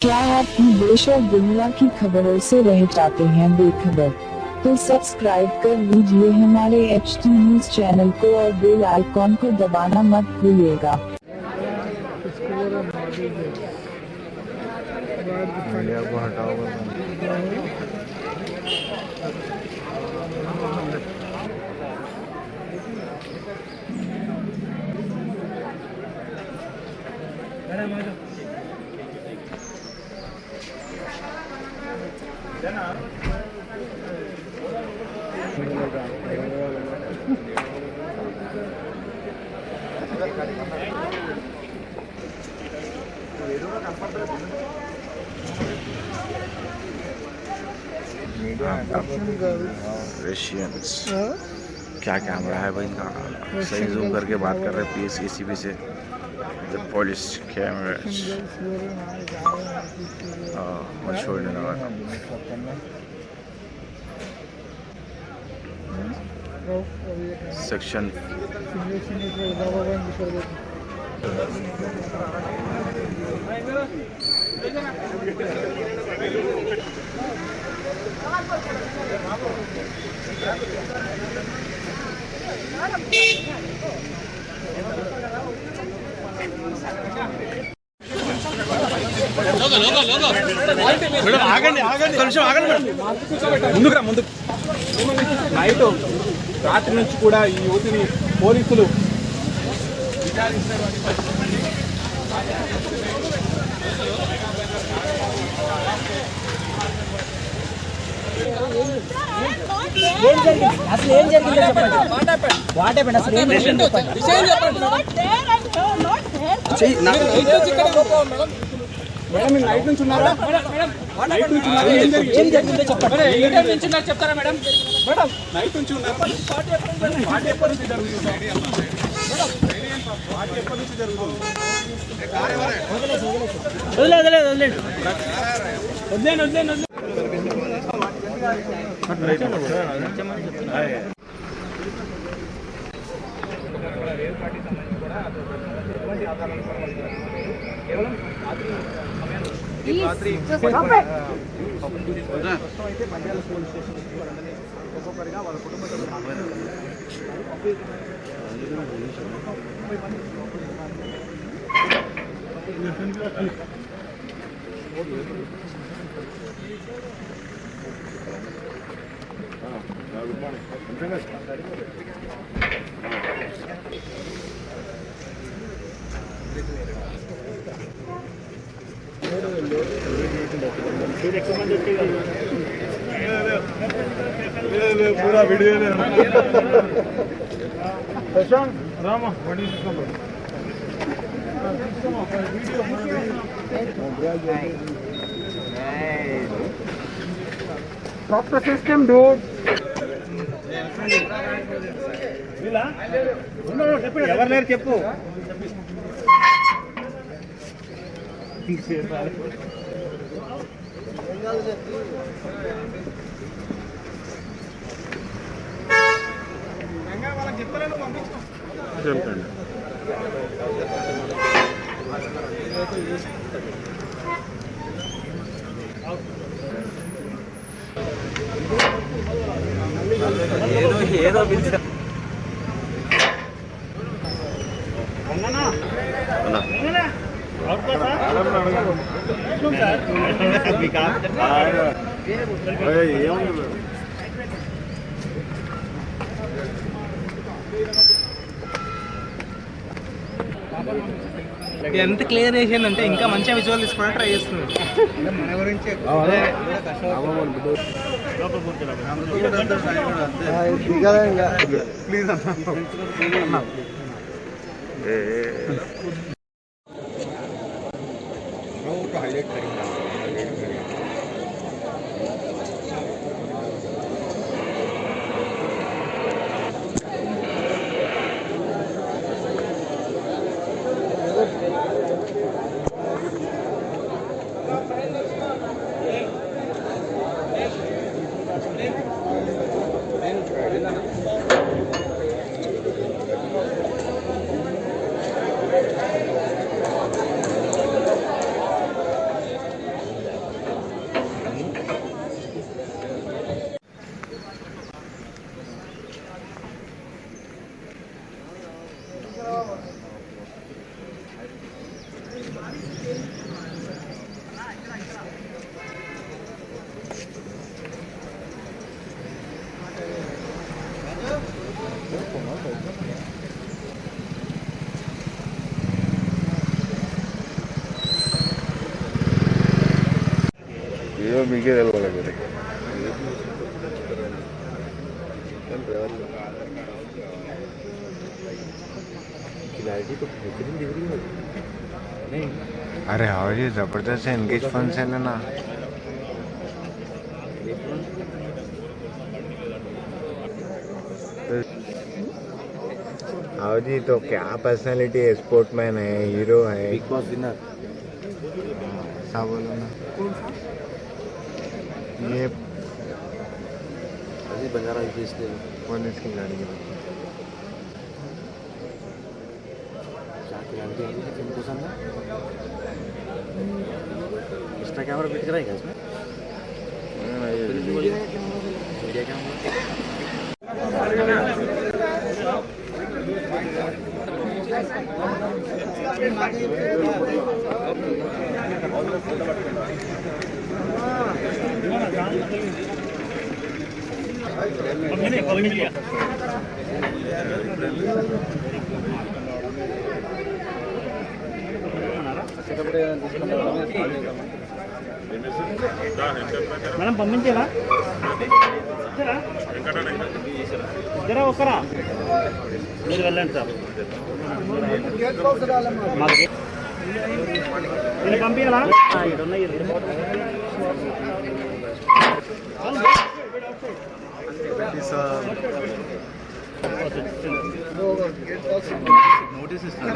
क्या आप देश और दुनिया की खबरों से रह जाते हैं बेखबर? तो सब्सक्राइब कर लीजिए हमारे HT न्यूज चैनल को और बेल आइकॉन को दबाना मत भूलिएगा। मीडिया को हटाओ। रशियंस क्या कैमरा है भाई इनका, सही जूम करके बात कर रहे हैं PSACP से। द पोलिश कैमरा मत छोड़ने लगा। सेक्शन ముందుకు నైట్ రాత్రి నుంచి కూడా ఈ యువతిని పోలీసులు విచారిస్తారు. అసలు ఏం జరిగింది చెప్పండి. వాట్ హ్యాపెండ్ అసలు ఏం జరిగింది చెప్పండి. మేడం మీరు నైట్ నుంచి ఉన్నారా? నైట్ నుంచి ఉన్నారా? ఏం జరిగిందో చెప్పండి. చెప్తారా మేడం? మేడం నైట్ నుంచి ఉన్నారా? పార్టీ ఎప్పటి నుంచి జరుగుతుంది? పార్టీ ఎప్పటి నుంచి జరుగుతుంది? వదిలేండి. ఒక్కొక్కరిగా వాళ్ళ కుటుంబ पूरा video Prashant Ram Stop the system, dude. ఎవరు లేరు చెప్పు. వాళ్ళకి చెప్తారని పంపించాం. ఏదో ఎంత క్లియర్ చేసిందంటే ఇంకా మంచిగా విజువల్ తీసుకోవడానికి ట్రై చేస్తున్నాడు. మన గురించి ప్లీజ్ అన్న. हाईलाइट करेंगे. ఏదో మీకే తెలియాలి కదా. अरे हाँ ये जबरदस्त है, एंगेज फंड है ना. हाँ जी, तो क्या पर्सनालिटी है, स्पोर्टमैन है, हीरो है, बिग बॉस विनर. ऐसा बोलो ना. ये बंजारा पुलिस की गाड़ी है. एक्स्ट्रा कैमरा फिट कराएगा इसमें. Media camera. మేడం పంపించేలా ఇద్దరా ఒకరా మీరు వెళ్ళండి సార్. నేను పంపించాలా నోటీస్ ఇస్తాను.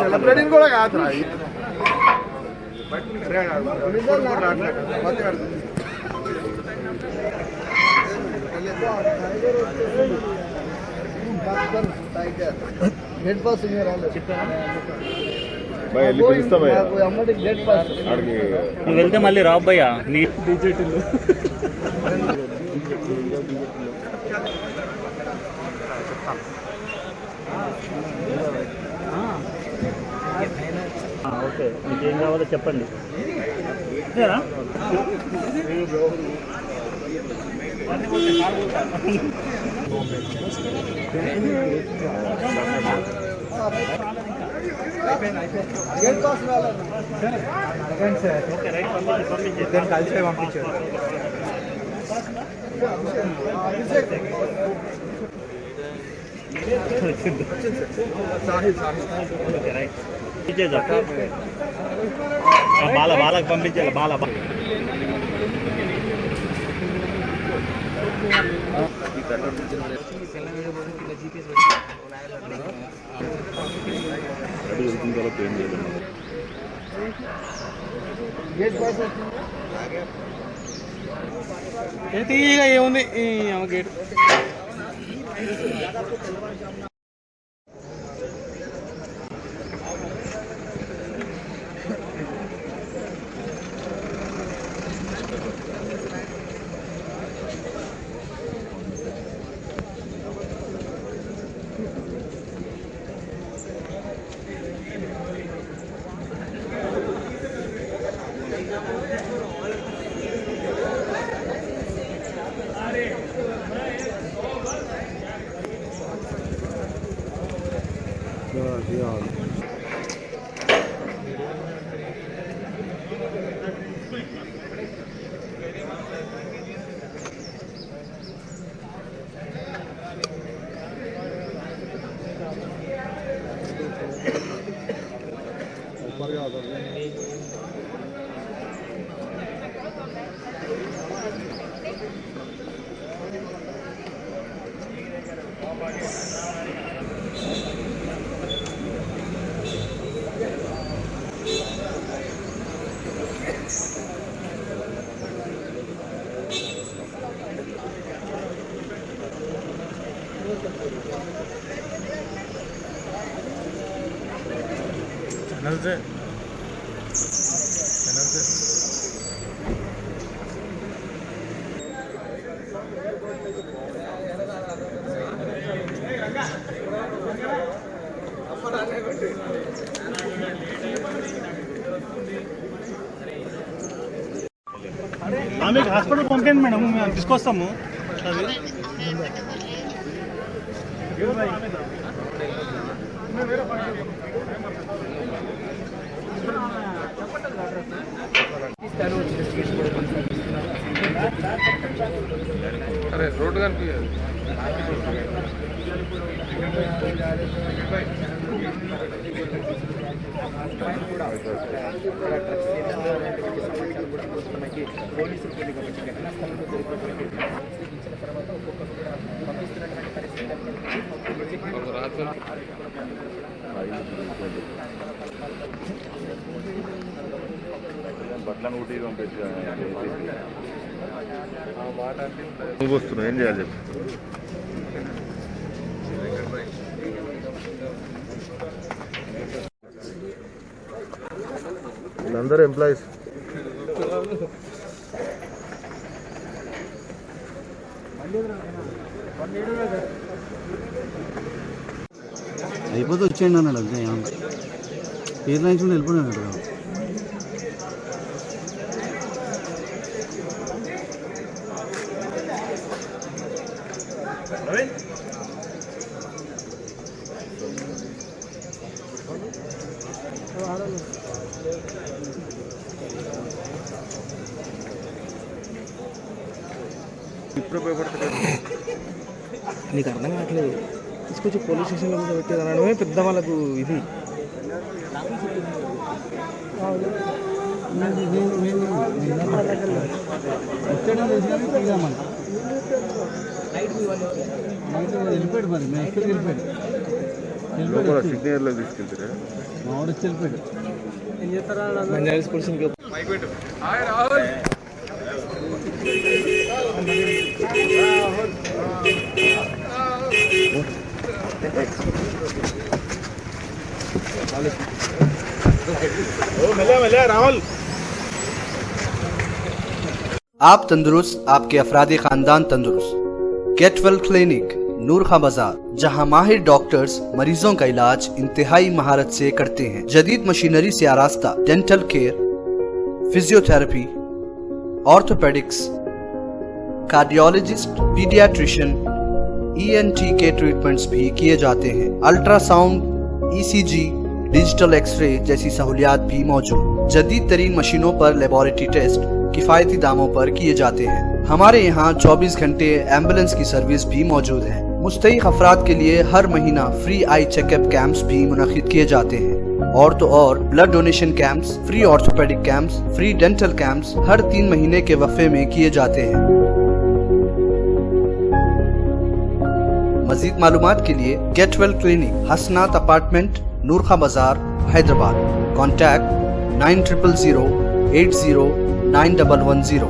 సెలబ్రేటింగ్ కూడా కాదు. గేట్ పాస్ నువ్వు వెళ్తే మళ్ళీ రాబ్బయ్యా నీ డిజిటల్. ఓకే, మీకేం కావాలో చెప్పండి. గేట్ పాస్ ఓకే రైట్, పంపించే కలిసే పంపించారు. ఓకే రైట్ ఇచ్చేద్దాం. బాలకు పంపించాలి. బాల తీయగా ఏముంది గేట్. चैनल से మీకు హాస్పిటల్ పంపండి మేడం, మేము తీసుకొస్తాము. अरे रोड कनिपి బట్లను ఊటి పంపించి నువ్వు వస్తున్నావు ఏం చేయాలి చెప్పు వీళ్ళందరూ ఎంప్లాయీస్ అయిపోతే వచ్చేయండి అన్నాడు అంతే ఎయిర్లైన్స్ నుండి వెళ్ళిపోయాడు కదా. ఇప్పుడు భయపడతాడు నీకు అర్థం కావట్లేదు, తీసుకొచ్చి పోలీస్ స్టేషన్లో కూడా పెట్టేది అనడమే పెద్ద వాళ్ళకు ఇది. వెళ్ళిపోయాడు మరి మేము ఎక్కడికి వెళ్ళిపోయాడు సిగ్నల్ తీసుకెళ్తారా మా వాడు వచ్చి వెళ్ళిపోయాడు. ఏం చేస్తారా స్టేషన్కి राहुल आप तंदुरुस्त, आपके अफरादी खानदान तंदुरुस्त। गेट वेल क्लिनिक, नूर खां बाजार, जहां माहिर डॉक्टर्स मरीजों का इलाज इंतहाई महारत से करते हैं। जदीद मशीनरी से आरास्ता dental care, physiotherapy, orthopaedics, cardiologist, paediatrician, ENT के ट्रीटमेंट्स भी किए जाते हैं। अल्ट्रासाउंड, ECG, डिजिटल एक्सरे जैसी सहूलियात भी मौजूद। जदीद तरीन मशीनों पर लेबोरेटरी टेस्ट किफायती दामों पर किए जाते हैं। हमारे यहाँ 24 घंटे एम्बुलेंस की सर्विस भी मौजूद है। मुस्तहिक अफराद के लिए हर महीना फ्री आई चेकअप कैंप्स भी मुनक्किद किए जाते हैं। और तो और blood donation camps, free orthopaedic camps, free dental camps हर 3 महीने के वक्फे में किए जाते हैं। मजीद मालूमात के लिए गेट वेल क्लिनिक, हसनात अपार्टमेंट, नूर खां बाजार, हैदराबाद। कॉन्टैक्ट 9000 80 9110।